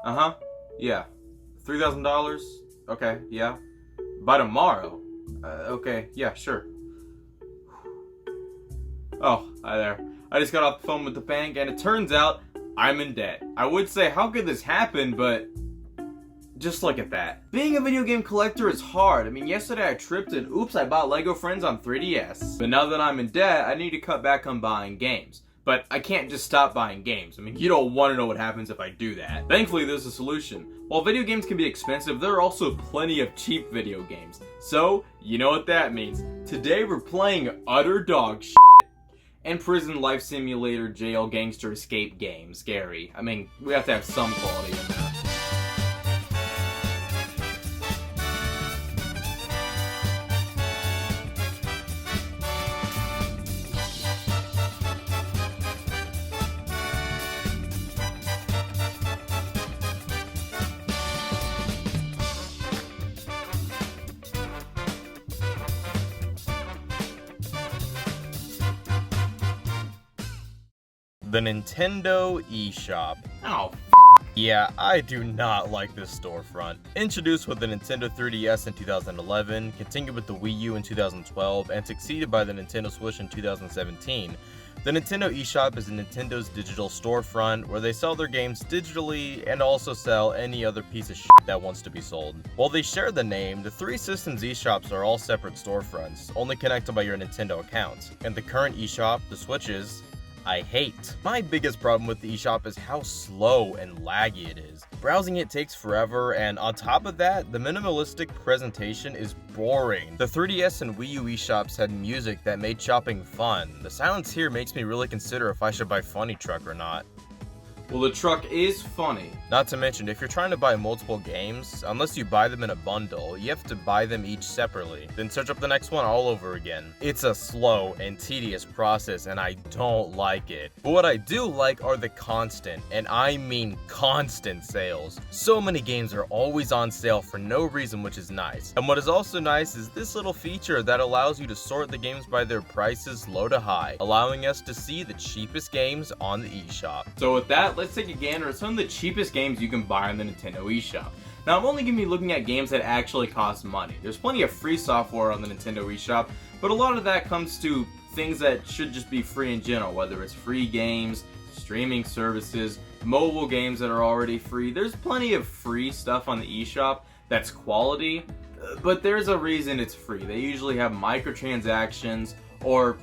Uh-huh. Yeah. $3,000? Okay, yeah. By tomorrow? Okay, yeah, sure. Oh, hi there. I just got off the phone with the bank, and it turns out I'm in debt. I would say, how could this happen, but just look at that. Being a video game collector is hard. I mean, yesterday I tripped and oops, I bought Lego Friends on 3DS. But now that I'm in debt, I need to cut back on buying games. But I can't just stop buying games. I mean, you don't want to know what happens if I do that. Thankfully, there's a solution. While video games can be expensive, there are also plenty of cheap video games. So, you know what that means. Today we're playing utter dog shit and prison life simulator jail gangster escape game. Scary. I mean, we have to have some quality in there. The Nintendo eShop. Oh, Yeah, I do not like this storefront. Introduced with the Nintendo 3DS in 2011, continued with the Wii U in 2012, and succeeded by the Nintendo Switch in 2017, the Nintendo eShop is Nintendo's digital storefront where they sell their games digitally and also sell any other piece of shit that wants to be sold. While they share the name, the three systems eShops are all separate storefronts, only connected by your Nintendo account. And the current eShop, the Switch's, I hate. My biggest problem with the eShop is how slow and laggy it is. Browsing it takes forever, and on top of that, the minimalistic presentation is boring. The 3DS and Wii U eShops had music that made shopping fun. The silence here makes me really consider if I should buy Funny Truck or not. well, the truck is funny. Not to mention, if you're trying to buy multiple games, unless you buy them in a bundle, you have to buy them each separately, then search up the next one all over again. It's a slow and tedious process, and I don't like it. But what I do like are the constant, and I mean constant sales. So many games are always on sale for no reason, which is nice. And what is also nice is this little feature that allows you to sort the games by their prices low to high, allowing us to see the cheapest games on the eShop. So with that, let's take a gander at some of the cheapest games you can buy on the Nintendo eShop. Now, I'm only going to be looking at games that actually cost money. There's plenty of free software on the Nintendo eShop, but a lot of that comes to things that should just be free in general, whether it's free games, streaming services, mobile games that are already free. There's plenty of free stuff on the eShop that's quality, but there's a reason it's free. They usually have microtransactions or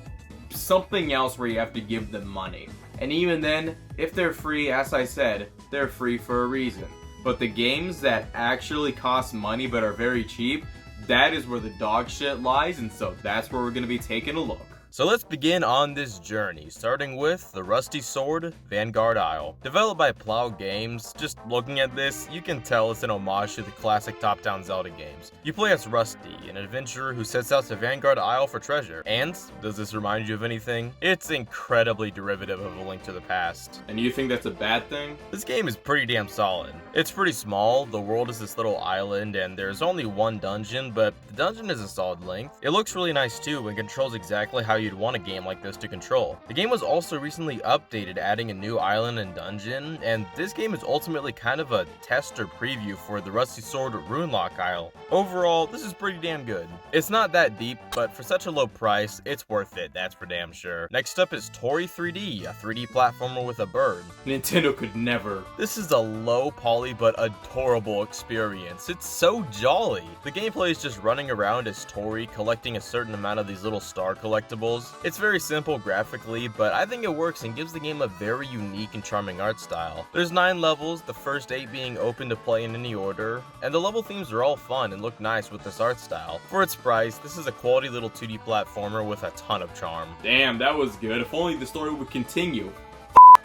something else where you have to give them money. And even then, if they're free, as I said, they're free for a reason. But the games that actually cost money but are very cheap, that is where the dog shit lies, and so that's where we're going to be taking a look. So let's begin on this journey, starting with the Rusty Sword Vanguard Isle. Developed by Plow Games, just looking at this, you can tell it's an homage to the classic top-down Zelda games. You play as Rusty, an adventurer who sets out to Vanguard Isle for treasure. And, does this remind you of anything? It's incredibly derivative of A Link to the Past. And you think that's a bad thing? This game is pretty damn solid. It's pretty small, the world is this little island, and there's only one dungeon, but the dungeon is a solid length. It looks really nice too, and controls exactly how you'd want a game like this to control. The game was also recently updated, adding a new island and dungeon, and this game is ultimately kind of a tester preview for the Rusty Sword Runelock Isle. Overall, this is pretty damn good. It's not that deep, but for such a low price, it's worth it, that's for damn sure. Next up is Tori 3D, a 3D platformer with a bird. Nintendo could never. This is a low poly but adorable experience. It's so jolly. The gameplay is just running around as Tori, collecting a certain amount of these little star collectibles. It's very simple graphically, but I think it works and gives the game a very unique and charming art style. There's 9 levels, the first 8 being open to play in any order, and the level themes are all fun and look nice with this art style. For its price, this is a quality little 2D platformer with a ton of charm. Damn, that was good. If only the story would continue.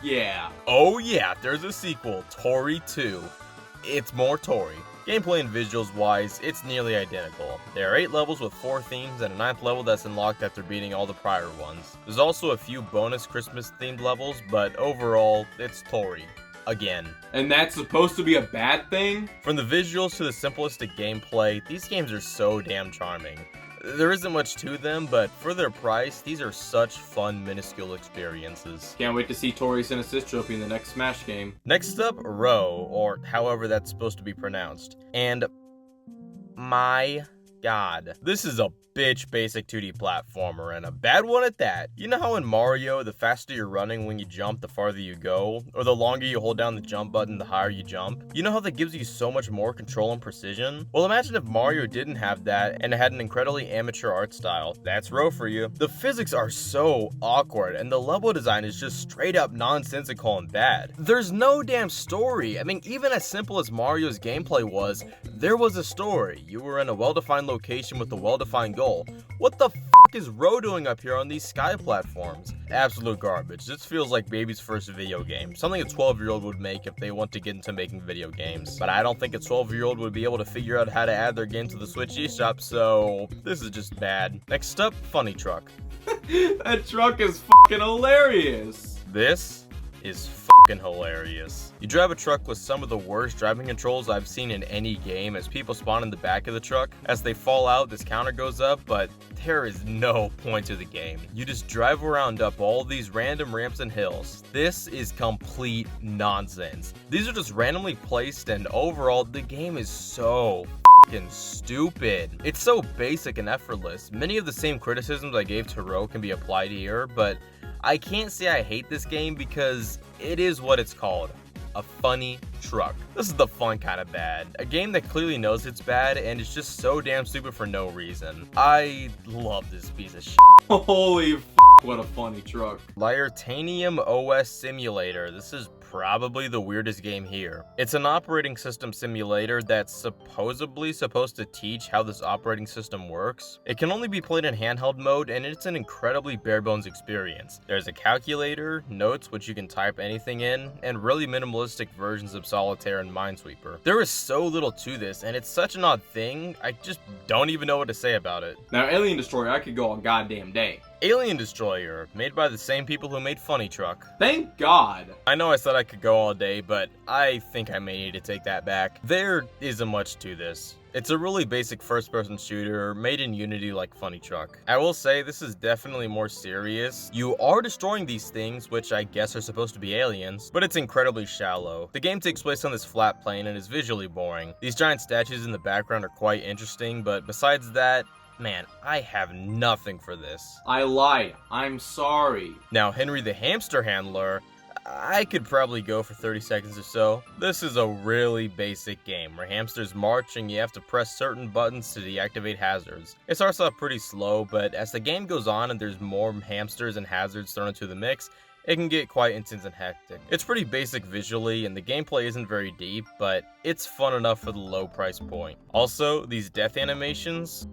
Yeah. Oh yeah, there's a sequel, Tori 2. It's more Tori. Gameplay and visuals wise, it's nearly identical. There are 8 levels with 4 themes and a 9th level that's unlocked after beating all the prior ones. There's also a few bonus Christmas themed levels, but overall, it's Tori. Again. And that's supposed to be a bad thing? From the visuals to the simplistic gameplay, these games are so damn charming. There isn't much to them, but for their price, these are such fun, minuscule experiences. Can't wait to see Tori's and assist trophy in the next Smash game. Next up, Row, or however that's supposed to be pronounced. And my god, this is a bitch basic 2D platformer, and a bad one at that. You know how in Mario, the faster you're running when you jump, the farther you go? Or the longer you hold down the jump button, the higher you jump? You know how that gives you so much more control and precision? Well, imagine if Mario didn't have that, and it had an incredibly amateur art style. That's Row for you. The physics are so awkward, and the level design is just straight up nonsensical and bad. There's no damn story. I mean, even as simple as Mario's gameplay was, there was a story. You were in a well-defined location with a well-defined goal. What the f*** is Row doing up here on these sky platforms? Absolute garbage. This feels like baby's first video game. Something a 12-year-old would make if they want to get into making video games. But I don't think a 12-year-old would be able to figure out how to add their game to the Switch eShop, so this is just bad. Next up, Funny Truck. That truck is fucking hilarious. This is fucking hilarious. You drive a truck with some of the worst driving controls I've seen in any game, as people spawn in the back of the truck. As they fall out, this counter goes up, but there is no point to the game. You just drive around up all these random ramps and hills. This is complete nonsense. These are just randomly placed, and overall, the game is so fucking stupid. It's so basic and effortless. Many of the same criticisms I gave to Row can be applied here, but I can't say I hate this game because it is what it's called. A funny truck. This is the fun kind of bad. A game that clearly knows it's bad and is just so damn stupid for no reason. I love this piece of shit. Holy f***, what a funny truck. Liartanium OS Simulator. This is probably the weirdest game here. It's an operating system simulator that's supposedly supposed to teach how this operating system works. It can only be played in handheld mode, and it's an incredibly bare bones experience. There's a calculator, notes which you can type anything in, and really minimalistic versions of Solitaire and Minesweeper. There is so little to this, and it's such an odd thing, I just don't even know what to say about it. Now, Alien Destroyer, I could go a goddamn day. Alien Destroyer, made by the same people who made Funny Truck. Thank God. I know I said I could go all day, but I think I may need to take that back. There isn't much to this. It's a really basic first-person shooter made in Unity like Funny Truck. I will say this is definitely more serious. You are destroying these things, which I guess are supposed to be aliens, but it's incredibly shallow. The game takes place on this flat plane and is visually boring. These giant statues in the background are quite interesting, but besides that, man, I have nothing for this. I lied. I'm sorry. Now, Henry the Hamster Handler, I could probably go for 30 seconds or so. This is a really basic game where hamsters march and you have to press certain buttons to deactivate hazards. It starts off pretty slow, but as the game goes on and there's more hamsters and hazards thrown into the mix, it can get quite intense and hectic. It's pretty basic visually, and the gameplay isn't very deep, but it's fun enough for the low price point. Also, these death animations,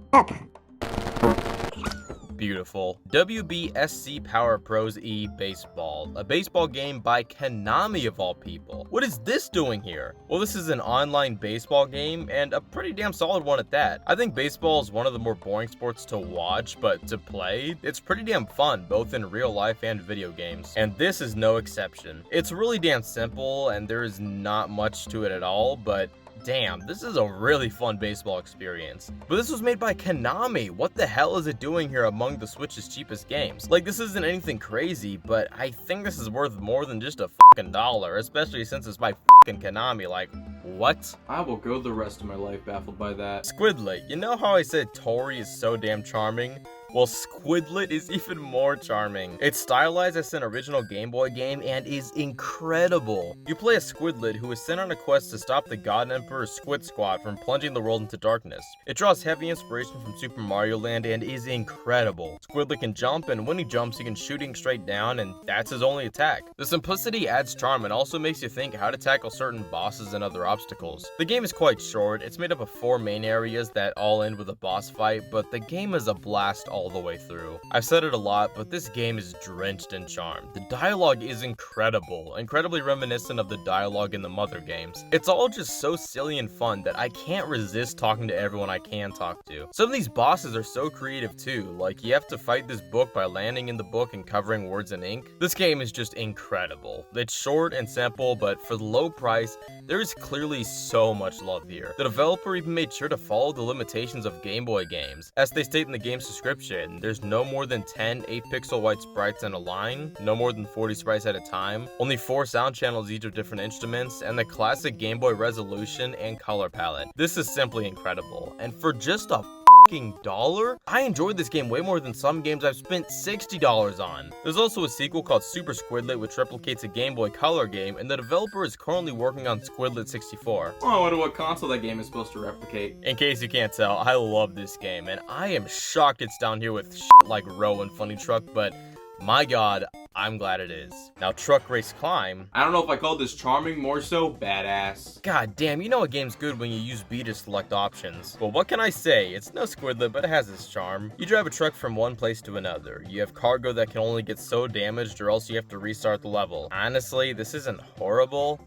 beautiful. WBSC Power Pros E Baseball, a baseball game by Konami of all people. What is this doing here? Well, this is an online baseball game, and a pretty damn solid one at that. I think baseball is one of the more boring sports to watch, but to play, it's pretty damn fun, both in real life and video games. And this is no exception. It's really damn simple, and there is not much to it at all, but damn, this is a really fun baseball experience. But this was made by Konami. What the hell is it doing here among the Switch's cheapest games? Like, this isn't anything crazy, but I think this is worth more than just a fucking dollar, especially since it's by fucking Konami. Like, what? I will go the rest of my life baffled by that. Squidlet, you know how I said Tori is so damn charming? Well, Squidlet is even more charming. It's stylized as an original Game Boy game and is incredible. You play a Squidlet who is sent on a quest to stop the God Emperor Squid Squad from plunging the world into darkness. It draws heavy inspiration from Super Mario Land and is incredible. Squidlet can jump, and when he jumps, he can shoot straight down, and that's his only attack. The simplicity adds charm and also makes you think how to tackle certain bosses and other obstacles. The game is quite short. It's made up of 4 main areas that all end with a boss fight, but the game is a blast all all the way through. I've said it a lot, but this game is drenched in charm. The dialogue is incredible, incredibly reminiscent of the dialogue in the Mother games. It's all just so silly and fun that I can't resist talking to everyone I can talk to. Some of these bosses are so creative too, like you have to fight this book by landing in the book and covering words in ink. This game is just incredible. It's short and simple, but for the low price, there is clearly so much love here. The developer even made sure to follow the limitations of Game Boy games. As they state in the game's description, there's no more than 10 8-pixel white sprites in a line, no more than 40 sprites at a time, only 4 sound channels each of different instruments, and the classic Game Boy resolution and color palette. This is simply incredible, and for just a $, I enjoyed this game way more than some games I've spent $60 on. There's also a sequel called Super Squidlet, which replicates a Game Boy Color game, and the developer is currently working on Squidlet 64. Oh, I wonder what console that game is supposed to replicate. In case you can't tell, I love this game, and I am shocked it's down here with like Row and Funny Truck, but my god, I'm glad it is. Now, Truck Race Climb. I don't know if I call this charming, more so badass. God damn, you know a game's good when you use B to select options. Well, what can I say? It's no Squidlet, but it has its charm. You drive a truck from one place to another. You have cargo that can only get so damaged or else you have to restart the level. Honestly, this isn't horrible.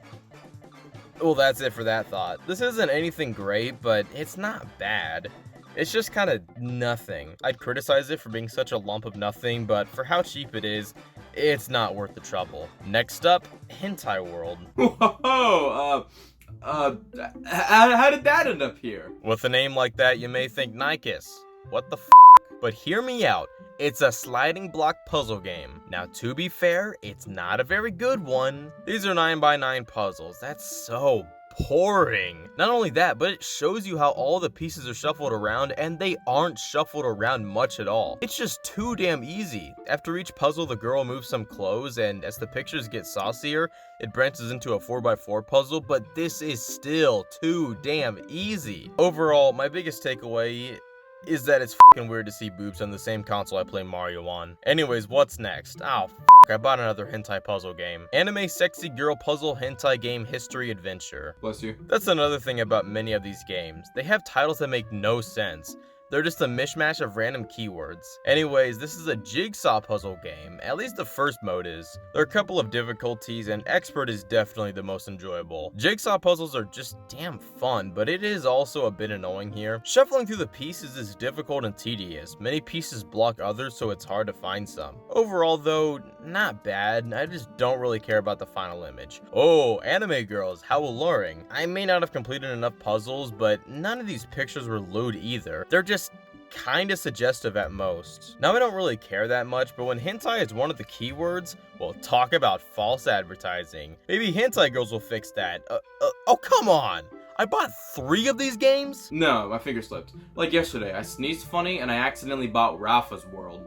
Well, that's it for that thought. This isn't anything great, but it's not bad. It's just kind of nothing. I'd criticize it for being such a lump of nothing, but for how cheap it is, it's not worth the trouble. Next up, Hentai World. Whoa, how did that end up here? With a name like that, you may think Nicus. What the f***? But hear me out. It's a sliding block puzzle game. Now, to be fair, it's not a very good one. These are 9x9 puzzles. That's so boring. Not only that, but it shows you how all the pieces are shuffled around, and they aren't shuffled around much at all. It's just too damn easy. After each puzzle, the girl moves some clothes, and as the pictures get saucier, it branches into a 4x4 puzzle, but this is still too damn easy. Overall, my biggest takeaway is that it's fucking weird to see boobs on the same console I play Mario on. Anyways, what's next? Oh, I bought another hentai puzzle game. Anime sexy girl puzzle hentai game history adventure. Bless you. That's another thing about many of these games. They have titles that make no sense. They're just a mishmash of random keywords. Anyways, this is a jigsaw puzzle game. At least the first mode is. There are a couple of difficulties, and Expert is definitely the most enjoyable. Jigsaw puzzles are just damn fun, but it is also a bit annoying here. Shuffling through the pieces is difficult and tedious. Many pieces block others, so it's hard to find some. Overall though, not bad. I just don't really care about the final image. Oh, anime girls, how alluring. I may not have completed enough puzzles, but none of these pictures were lewd either. They're just kinda suggestive at most. Now, I don't really care that much, but when hentai is one of the keywords, well, talk about false advertising. Maybe hentai girls will fix that. Oh, come on! I bought 3 of these games? No, my finger slipped. Like yesterday, I sneezed funny and I accidentally bought Rafa's World.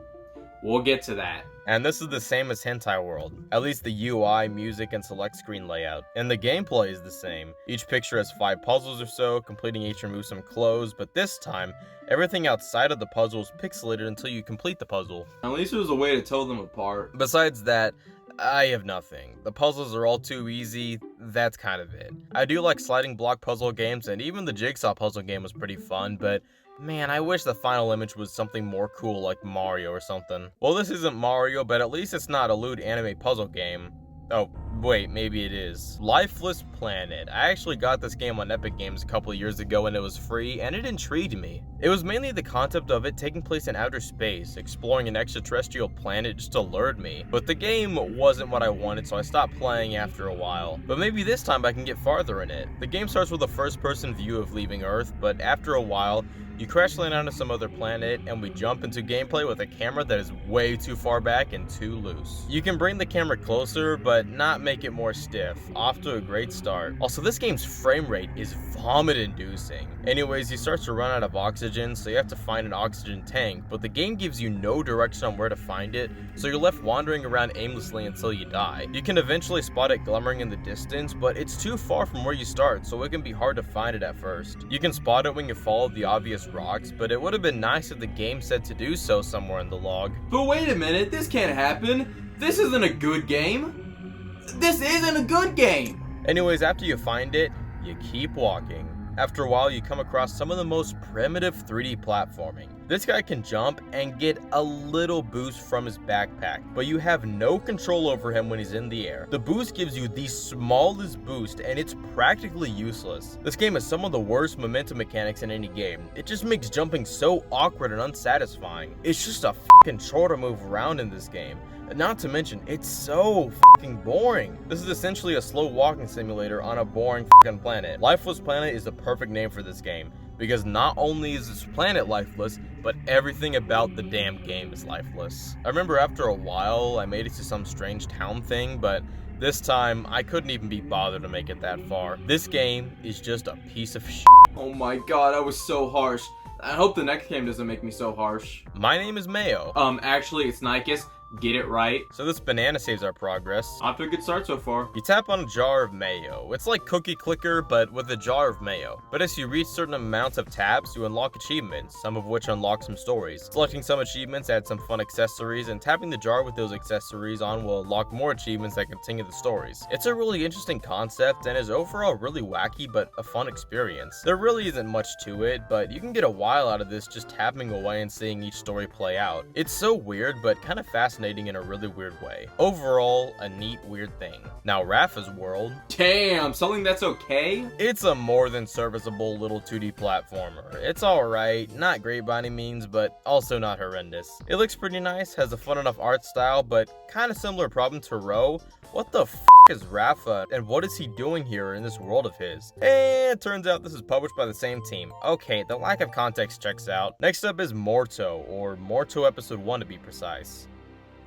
We'll get to that. And this is the same as Hentai World, at least the UI, music, and select screen layout. And the gameplay is the same. Each picture has 5 puzzles or so, completing each removes some clothes, but this time, everything outside of the puzzle is pixelated until you complete the puzzle. At least there's a way to tell them apart. Besides that, I have nothing. The puzzles are all too easy, that's kind of it. I do like sliding block puzzle games, and even the jigsaw puzzle game was pretty fun, but man, I wish the final image was something more cool like Mario or something. Well, this isn't Mario, but at least it's not a lewd anime puzzle game. Oh, wait, maybe it is. Lifeless Planet. I actually got this game on Epic Games a couple of years ago and it was free, and it intrigued me. It was mainly the concept of it taking place in outer space, exploring an extraterrestrial planet just allured me. But the game wasn't what I wanted, so I stopped playing after a while. But maybe this time I can get farther in it. The game starts with a first-person view of leaving Earth, but after a while, you crash land onto some other planet, and we jump into gameplay with a camera that is way too far back and too loose. You can bring the camera closer, but not make it more stiff. Off to a great start. Also, this game's frame rate is vomit-inducing. Anyways, you start to run out of oxygen, so you have to find an oxygen tank, but the game gives you no direction on where to find it, so you're left wandering around aimlessly until you die. You can eventually spot it glimmering in the distance, but it's too far from where you start, so it can be hard to find it at first. You can spot it when you follow the obvious rocks, but it would have been nice if the game said to do so somewhere in the log. But wait a minute, this can't happen. This isn't a good game. This isn't a good game. Anyways, after you find it, you keep walking. After a while, you come across some of the most primitive 3D platforming. This guy can jump and get a little boost from his backpack, but you have no control over him when he's in the air. The boost gives you the smallest boost and it's practically useless. This game has some of the worst momentum mechanics in any game. It just makes jumping so awkward and unsatisfying. It's just a fucking chore to move around in this game. Not to mention, it's so fucking boring. This is essentially a slow walking simulator on a boring fucking planet. Lifeless Planet is the perfect name for this game, because not only is this planet lifeless, but everything about the damn game is lifeless. I remember after a while, I made it to some strange town thing, but this time, I couldn't even be bothered to make it that far. This game is just a piece of shit. Oh my god, that was so harsh. I hope the next game doesn't make me so harsh. My name is Mayo. Actually, it's Nicus. Get it right. So this banana saves our progress. Off to a good start so far. You tap on a jar of mayo. It's like Cookie Clicker, but with a jar of mayo. But as you reach certain amounts of taps, you unlock achievements, some of which unlock some stories. Selecting some achievements adds some fun accessories, and tapping the jar with those accessories on will unlock more achievements that continue the stories. It's a really interesting concept, and is overall really wacky, but a fun experience. There really isn't much to it, but you can get a while out of this just tapping away and seeing each story play out. It's so weird, but kind of fascinating in a really weird way. Overall, a neat, weird thing. Now, Rafa's World. Damn, something that's okay? It's a more than serviceable little 2D platformer. It's alright, not great by any means, but also not horrendous. It looks pretty nice, has a fun enough art style, but kind of similar problem to Row. What the f*** is Rafa, and what is he doing here in this world of his? And it turns out this is published by the same team. Okay, the lack of context checks out. Next up is Morto, or Morto Episode 1 to be precise.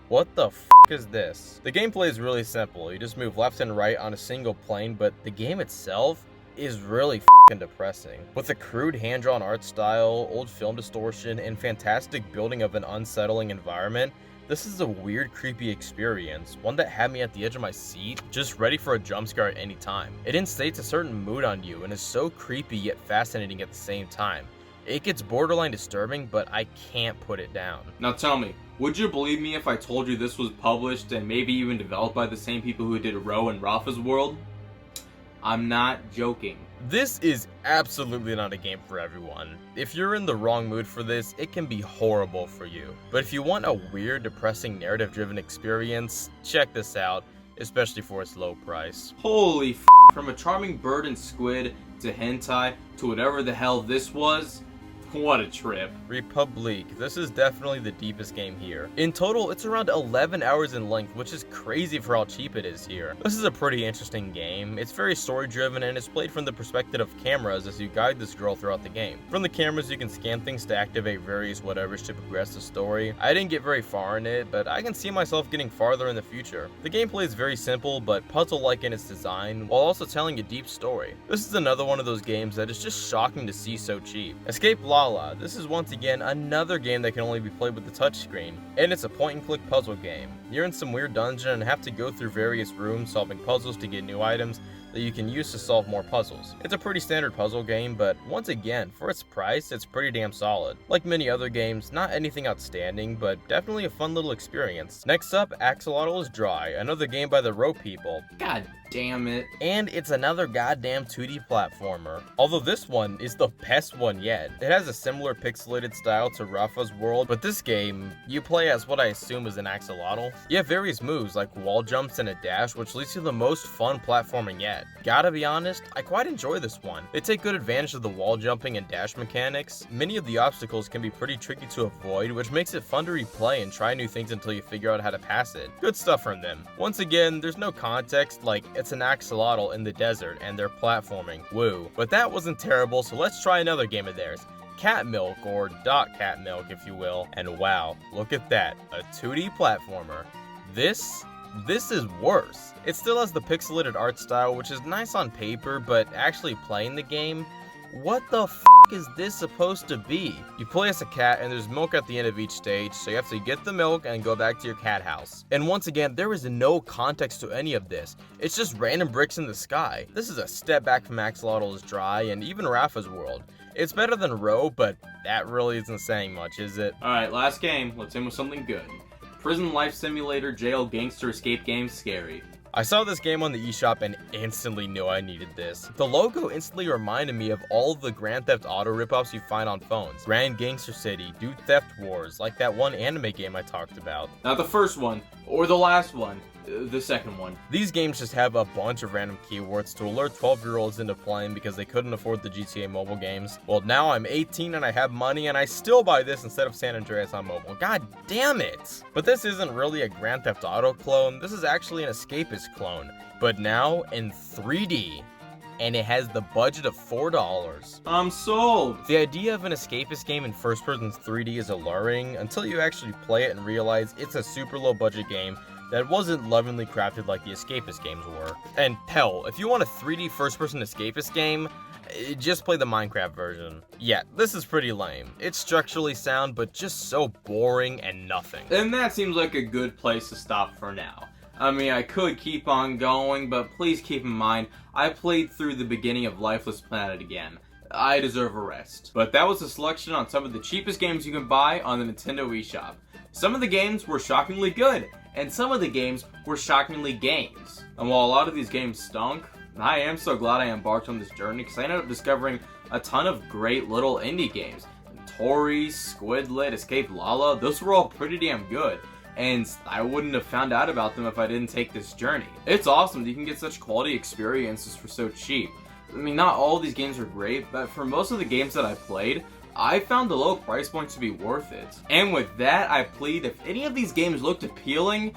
What the f*** is this? The gameplay is really simple. You just move left and right on a single plane, but the game itself is really f***ing depressing. With a crude hand-drawn art style, old film distortion, and fantastic building of an unsettling environment, this is a weird, creepy experience, one that had me at the edge of my seat, just ready for a jumpscare at any time. It instates a certain mood on you and is so creepy yet fascinating at the same time. It gets borderline disturbing, but I can't put it down. Now tell me, would you believe me if I told you this was published and maybe even developed by the same people who did Row and Rafa's World? I'm not joking. This is absolutely not a game for everyone. If you're in the wrong mood for this, it can be horrible for you. But if you want a weird, depressing, narrative-driven experience, check this out, especially for its low price. Holy f***, from a charming bird and squid to hentai to whatever the hell this was, what a trip. Republic. This is definitely the deepest game here. In total, it's around 11 hours in length, which is crazy for how cheap it is here. This is a pretty interesting game. It's very story driven and is played from the perspective of cameras as you guide this girl throughout the game. From the cameras, you can scan things to activate various whatevers to progress the story. I didn't get very far in it, but I can see myself getting farther in the future. The gameplay is very simple, but puzzle-like in its design, while also telling a deep story. This is another one of those games that is just shocking to see so cheap. Escape Lala. This is once again another game that can only be played with the touchscreen, and it's a point-and-click puzzle game. You're in some weird dungeon and have to go through various rooms solving puzzles to get new items that you can use to solve more puzzles. It's a pretty standard puzzle game, but once again, for its price, it's pretty damn solid. Like many other games, not anything outstanding, but definitely a fun little experience. Next up, Axolotl is Dry, another game by the Row people. God damn it. And it's another goddamn 2D platformer. Although this one is the best one yet. It has a similar pixelated style to Rafa's World, but this game, you play as what I assume is an axolotl. You have various moves like wall jumps and a dash, which leads to the most fun platforming yet. Gotta be honest, I quite enjoy this one. They take good advantage of the wall jumping and dash mechanics. Many of the obstacles can be pretty tricky to avoid, which makes it fun to replay and try new things until you figure out how to pass it. Good stuff from them. Once again, there's no context, like it's an axolotl in the desert and they're platforming. Woo. But that wasn't terrible, so let's try another game of theirs. Cat Milk, or Dot Cat Milk if you will. And wow, look at that, a 2D platformer. This is worse. It still has the pixelated art style, which is nice on paper, but actually playing the game, what the f*** is this supposed to be? You play as a cat and there's milk at the end of each stage, so you have to get the milk and go back to your cat house. And once again, there is no context to any of this. It's just random bricks in the sky. This is a step back from Axolotl is Dry and even Rafa's World. It's better than Row, but that really isn't saying much, is it? Alright, last game. Let's end with something good. Prison Life Simulator Jail Gangster Escape Game Scary. I saw this game on the eShop and instantly knew I needed this. The logo instantly reminded me of all of the Grand Theft Auto ripoffs you find on phones. Grand Gangster City, Dude Theft Wars, like that one anime game I talked about. Not the first one, or the last one. The second one. These games just have a bunch of random keywords to alert 12-year-olds into playing because they couldn't afford the GTA mobile games. Well, now I'm 18 and I have money and I still buy this instead of San Andreas on mobile. God damn it! But this isn't really a Grand Theft Auto clone, this is actually an Escapist clone. But now in 3D. And it has the budget of $4. I'm sold! The idea of an Escapist game in first-person 3D is alluring until you actually play it and realize it's a super low-budget game that wasn't lovingly crafted like the Escapist games were. And hell, if you want a 3D first-person Escapist game, just play the Minecraft version. Yeah, this is pretty lame. It's structurally sound, but just so boring and nothing. And that seems like a good place to stop for now. I mean, I could keep on going, but please keep in mind, I played through the beginning of Lifeless Planet again. I deserve a rest. But that was a selection on some of the cheapest games you can buy on the Nintendo eShop. Some of the games were shockingly good, and some of the games were shockingly games. And while a lot of these games stunk, I am so glad I embarked on this journey because I ended up discovering a ton of great little indie games. Tori, Squidlet, Escape Lala, those were all pretty damn good. And I wouldn't have found out about them if I didn't take this journey. It's awesome that you can get such quality experiences for so cheap. I mean, not all of these games are great, but for most of the games that I played, I found the low price point to be worth it. And with that, I plead if any of these games looked appealing,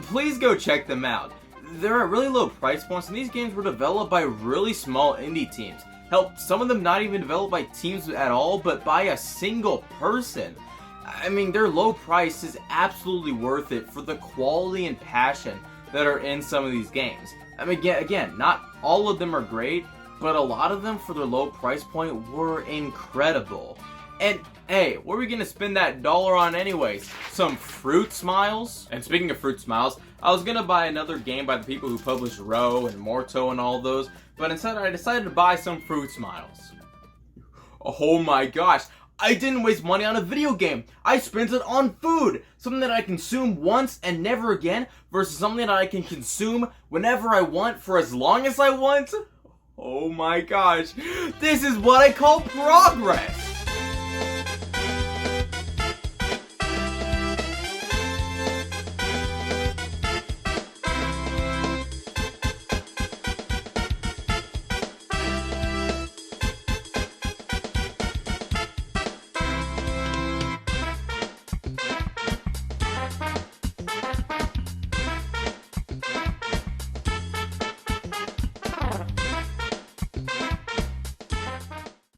please go check them out. They're at really low price points, and these games were developed by really small indie teams. Hell, some of them not even developed by teams at all, but by a single person. I mean, their low price is absolutely worth it for the quality and passion that are in some of these games. I mean, again, not all of them are great, but a lot of them for their low price point were incredible. And hey, what are we gonna spend that dollar on anyways? Some Fruit Smiles? And speaking of Fruit Smiles, I was gonna buy another game by the people who published Row and Morto and all those, but instead I decided to buy some Fruit Smiles. Oh my gosh, I didn't waste money on a video game. I spent it on food. Something that I consume once and never again versus something that I can consume whenever I want for as long as I want. Oh my gosh, this is what I call progress.